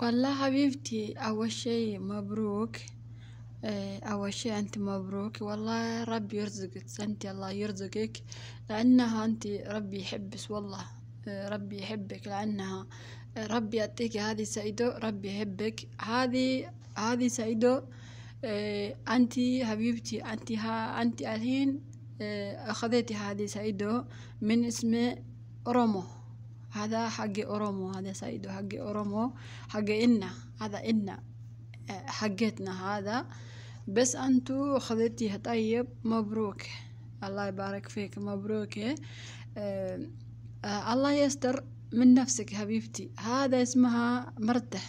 والله حبيبتي أول شي مبروك. أول شي أنت مبروك والله، ربي يرزقك أنت، الله يرزقك لأنها أنت ربي يحبك والله. ربي يحبك لأنها ربي يعطيك هذه سعيدة، ربي يحبك. هذه سعيدة. أنت حبيبتي، أنت الحين أخذتي هذه سعيدة من اسم أورومو. هذا حق أورومو، هذا سعيدة حق أورومو، حق إنا، هذا إنا حقتنا هذا. بس أنتو أخذتيها. طيب مبروك، الله يبارك فيك، مبروك. الله يستر من نفسك حبيبتي. هذا اسمها مرته.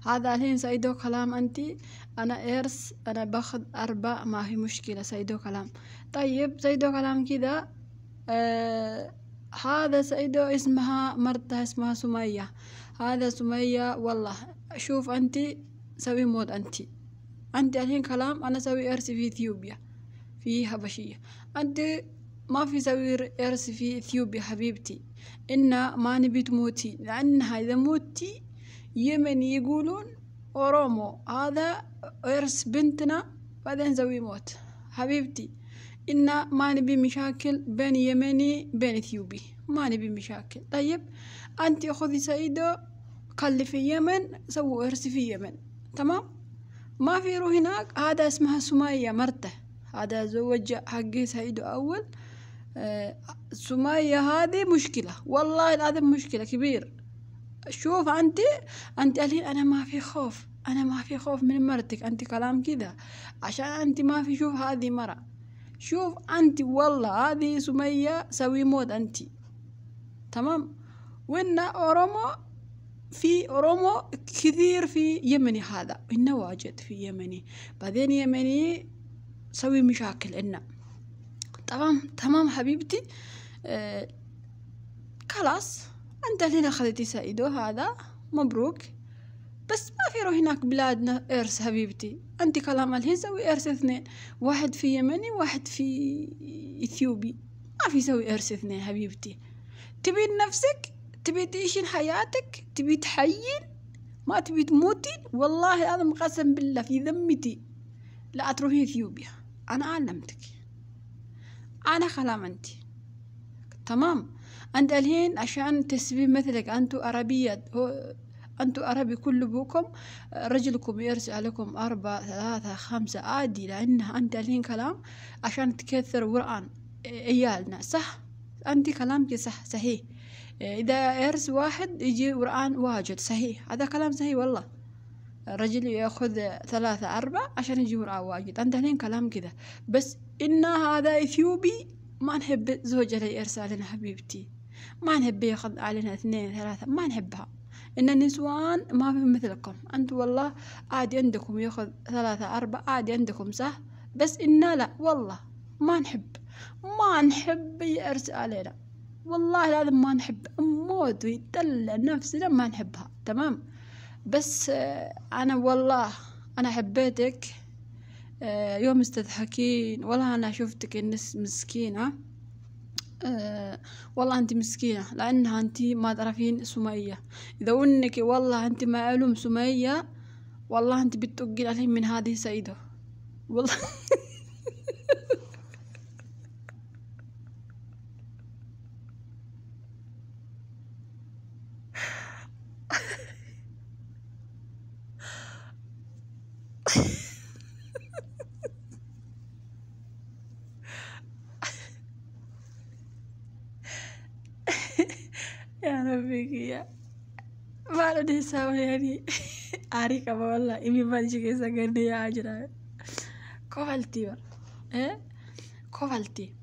هذا الحين سيدو كلام أنتي، أنا إرس، أنا باخذ 4 ما في مشكلة، سيدو كلام. طيب سيدو كلام كذا. هذا سيدو اسمها مرته، اسمها سمية. هذا سمية والله. شوف أنتي سوي مود، أنت الحين كلام أنا سوي إرس في إثيوبيا، في حبشية. أنت ما في سوي إرس في إثيوبيا حبيبتي. إن ما نبي تموتي، لأنها إذا موتي يمن يقولون أورومو، هذا إرس بنتنا، بعدين نسوي موت حبيبتي. إن ما نبي مشاكل بين يمني بين إثيوبي، ما نبي مشاكل. طيب أنت خذي سيدة خلي في يمن، سووا إرس في يمن، تمام؟ ما في رو هناك. هذا اسمها سمية مرته، هذا زوج حقي سيدو أول. سمية هذه مشكلة والله، العظيم مشكلة كبير. شوف أنت الحين أنا ما في خوف، أنا ما في خوف من مرتك. أنت كلام كذا عشان أنت ما في. شوف هذه مرة، شوف أنت والله هذه سمية سوي مود أنت، تمام؟ وإن أورومو، في أورومو كثير في يمني، هذا إنه واجد في يمني، بعدين يمني سوي مشاكل إنه. تمام حبيبتي. خلاص أنت الحين أخذتي سعيدو، هذا مبروك. بس ما في رو هناك بلادنا إرس حبيبتي. أنت كلام الحين سوي إرس 2، واحد في يمني واحد في إثيوبي، ما في سوي إرس 2 حبيبتي. تبين نفسك، تبي تعيشين حياتك، تبي تحيين، ما تبي تموتين. والله هذا قسم بالله في ذمتي لا تروحي إثيوبيا. أنا علمتك، أنا كلام أنت تمام. أنت الحين عشان تسبي مثلك، أنتو عربية، أنتو عربي كل بوكم، رجلكم يرسل عليكم 4 3 5 عادي، لأنها أنت الحين كلام عشان تكثر ورقان عيالنا، صح؟ أنت كلامك صحيح. إذا إرس واحد يجي ورقان واجد، صحيح، هذا كلام صحيح والله. الرجل يأخذ 3 4 عشان يجي ورقان واجد. أنت الحين كلام كذا. بس إن هذا إثيوبي ما نحب زوج على إرس علينا حبيبتي، ما نحب ياخذ علينا 2 3، ما نحبها. إن النسوان ما في مثلكم أنتوا والله، عادي عندكم ياخذ 3 4 عادي عندكم، صح؟ بس إنا لا والله ما نحب يأرس علينا، والله لازم ما نحب، نموت ويدلع نفسنا، ما نحبها، تمام؟ بس أنا والله أنا حبيتك. يوم استضحكين والله أنا شفتك الناس مسكينة. والله أنت مسكينة، لأنها أنت ما تعرفين سمية. إذا ونك والله أنت ما علوم سمية، والله أنت بتقل عليهم من هذه سيدة والله. يا ربي يا ما له سوى يعني أريك والله إمي ما تجي سكني يا أجرا كفلتي كفلتي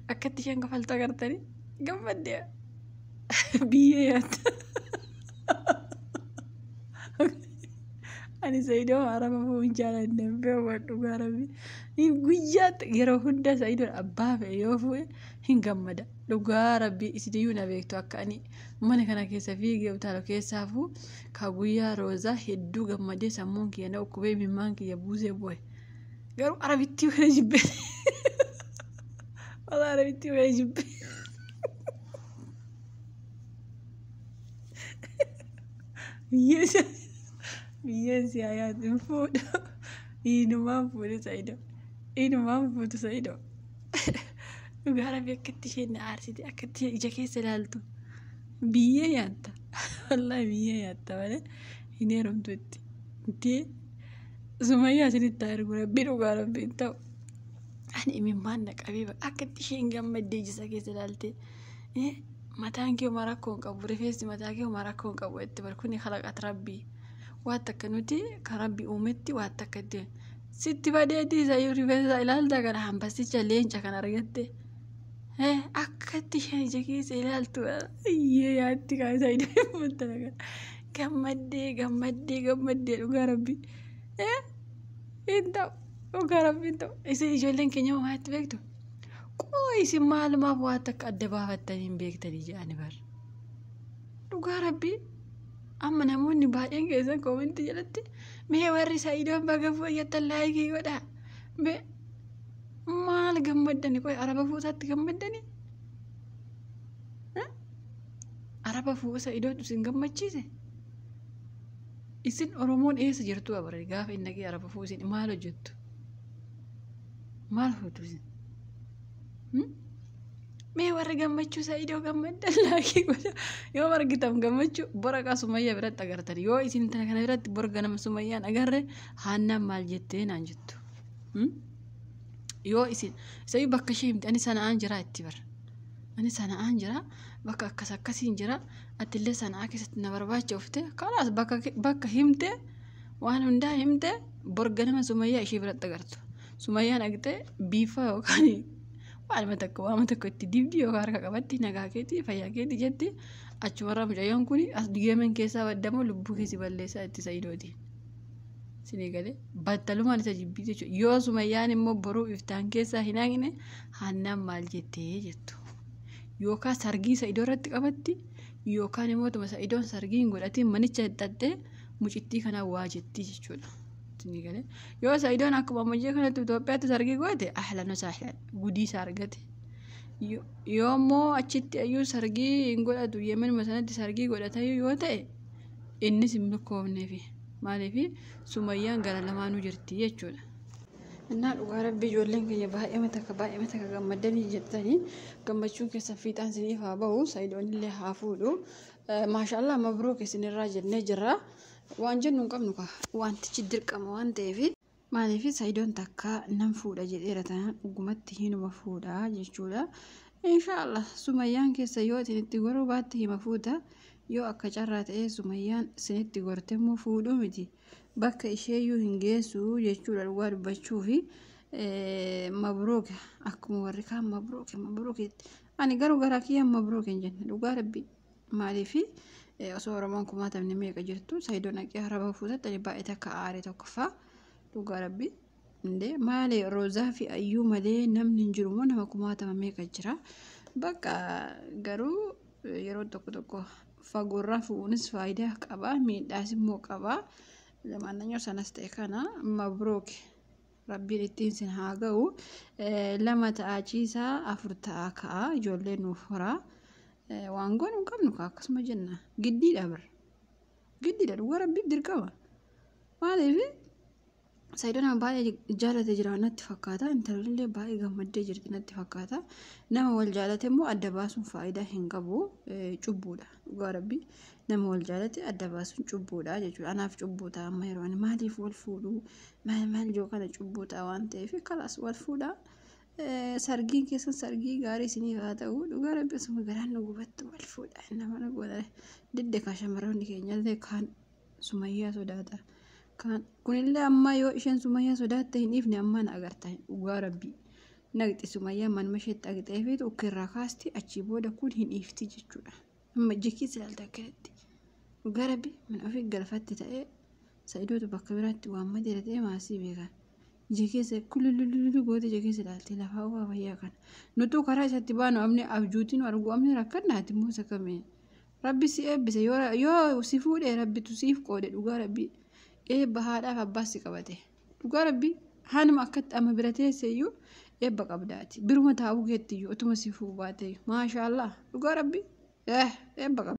أكدت شان كفلت قرتني قبل بيات أنا سيدو عرب من جال النبي ودعاربي نيجيات يرو هندا سيدو أباه يوفو هنجمدا دعاربي إسديونا بيكتو أكاني من كنا كيسافيجي وتالو كيسافو كابويا روزا هدو جمدا سمون كيانا وكوبي بمان كي يبوزي بوي قالوا عربي تيو هجب والله عربي تيو هجب biyyeessi hayaatiin fuudha. Inumaan fuudhe Saayidoo. Inumaan fuudhu Saayidoo. Dhugaa rabbi akkatti isheen aarsite akkatti ija keessa ilaaltu. Biyyee nyaatta. Wallahi biyyee nyaatta malee hin heerumtu itti. Intee Sumayyaa isinitti argu rabbi dhugaa rabbi hin ta'u. Ani imimmaan naqabee akkatti isheen gammaddee ija keessa ilaalte. Mataan kee marakkoon qabu rifeensi mataa kee marakkoon qabu itti barkuni khalaqat rabbi. Waan takka nuti kan rabbi uumetti waan takka itti sitti badeetii isa rifeensa ilaalta kana hambasicha leenca kan argatte. Akkatti isheen ija keessa ilaaltu iyyee yaatti kaasaa hidhamta kana gammaddee dhugaa rabbi. Hin ta'u dhugaa rabbi hin ta'u isin ijoolleen keenya maatti beektu. Isin maalumaaf waan takka adda baafattanii hin beektanii jedhani bar. Dhugaa rabbi amma namoonni baay'een keessan koomentii jalatti mee warri Saayidoon baga fooyyattan laayikii godhaa. Maal gammaddani qoy araba fuusaatti gammaddani? Araba fuusa Saayidoon isin gammachiise? Isin Oromoon eessa jirtu abare gaafa inni dhaqee araba fuusin maal hojjettu? Maal hojjetu isin? Mee warri gammachuu Saayidoo gammaddan laayikii godhaa. Yoo argitan gammachuu bora Sumayyaa biratti agartan. Yoo isin tana kana biratti bora ganama Sumayyaan agarre Haannaan maal jettee naan jettu. Yoo isin sabii bakka ishee himte ani sana'aan jira itti bar. Ani sana'aan jira bakka akkasiin jira atillee sana'aa keessatti na barbaacha ufte kalaas bakka himte waan hundaa himte bora ganama Sumayyaa ishee biratti agartu. Sumayyaan agtee biifa yookaan waan takka itti dibdi yookaan harka qabatti nagaa keetii fayyaa keetii jetti achumarraa mucayyoon kun as digeeman keessaa baddamoo lubbuu keessi balleessaa itti Saayidooti. Sinii galee battalumaan isa jibbii jechuudha. Yoo Sumayyaan immoo boruu iftaan keessaa hin haqne Haannaan maal jettee jettu. Yookaan sargii Saayidoo irratti qabatti yookaan immoo tuma Saayidoon sargii hin godhatiin manicha hidhattee mucittii kanaa waa jettii jechuudha. Yoo Saayidoon akkuma ammayyaa kanatti Itoophiyaatti sargii goote ahlan wasahlan gudii isaa argate. Yoo immoo achitti ayyuu sargii hin godhatu Yemenuma sanatti sargii godhatan yoo ta'e innis hin milkoofneefi maaliif Sumayyaan gara lamaanuu jirti jechuudha. Innaa dhugaa rabbi ijoolleen keenya baay'ee takka gammaddanii jettanii gammachuun keessan fiixaan isiniif haa bahu Saayidoon illee haa fuudhu. Maashaallah mabruuk isinirraa jennee jirra. Waan jennu hin qabnu wantichi dirqama waan ta'eef maaliif Saayidoon takka nan fuudha jedheera tanaan dhugumatti hinuma fuudha jechuudha. Inshaallah Sumayyaan keessa yoo isinitti goruu baatte hima fuudha. Yoo akka carraa ta'ee Sumayyaan isinitti gorte immoo fuudhuu miti. Bakka isheeyyuu hin geessu jechuudha dhugaa dubbachuufi mabruuk akkuma warri kaan mabruuk. Ani garuu garaa kiyyaan mabruuk hin jenne dhugaa rabbi maaliif osoo Oromoon kumaatamni meeqa jirtu Saayidoon haqee araba fuudhattani baay'ee takka aaree tokkoffaa dhugaa rabbi indee maali Roozaa fi Ayyuu malee namni hin jiru moo nama kumaatama meeqa jira. Bakka garuu yeroo tokko fagoorraa fuudhuunis faayidaa qaba miidhaas immoo qaba. Lamaananyoo sanas ta'e kana mabruuk rabbiin ittiin sin haa ga'u. 2 ta'aa ciisaa 4 ta'aa ka'a ijoolleen nuuf horaa. Waan goon hin qabnu akkasuma jenna giddiidha bar giddiidha dhugaa rabbi dirqama maaliif Saayidoon baay'ee jaalate jira natti fakkaata intalollee baay'ee gammaddee jirti natti fakkaata. Nama wal jaalate immoo adda baasuun faayidaa hin qabu cubbuudha dhugaa rabbi nama wal jaalate adda baasuun cubbuudha jechuudha. Anaaf cubbuudha amma yeroo ani maaliif wal fuudhu maal joo kana cubbuudha waan ta'eef kalaas wal fuudha. Sargiin keessan sargii gaarii isiniif haa ta'u dhugaa rabbi asuma garaan nu gubattu wal fuudha nama na godha didde kaa shamarroonni keenyallee kaan Sumayyaa sodaata kaan kunillee amma yoo isheen Sumayyaa sodaatte hin dhiifne amma na agarta dhugaa rabbi naqxi Sumayyaa manuma isheetti agxee fi ukkirraa kaasti achii booda kun hin dhiifti jechuudha. Amma jikkiis ilaalta akkanatti dhugaa rabbi mana ofii galfatti ta'ee Saayidootu bakka biraatti waan madeera ta'ee maasii beekan. Jekeessa kululululu goote jekeessa ilaalte lafaa waa fayyaa kana. Nutu karaa isatti baanu amne abjuutiin argu amne rakkannaati immoo sakamee. Rabbi si eebbise yoo si fuudhee rabbitu siif qoode dhugaa rabbi eebba haadhaaf abbaas si qabate. Dhugaa rabbi haanuma akkatti amma bira teesseeyyuu eebba qabdaati. Biruma taa'uu keettiyyuu otuma si fuudhu baate maashaallah dhugaa rabbi eebba qabda.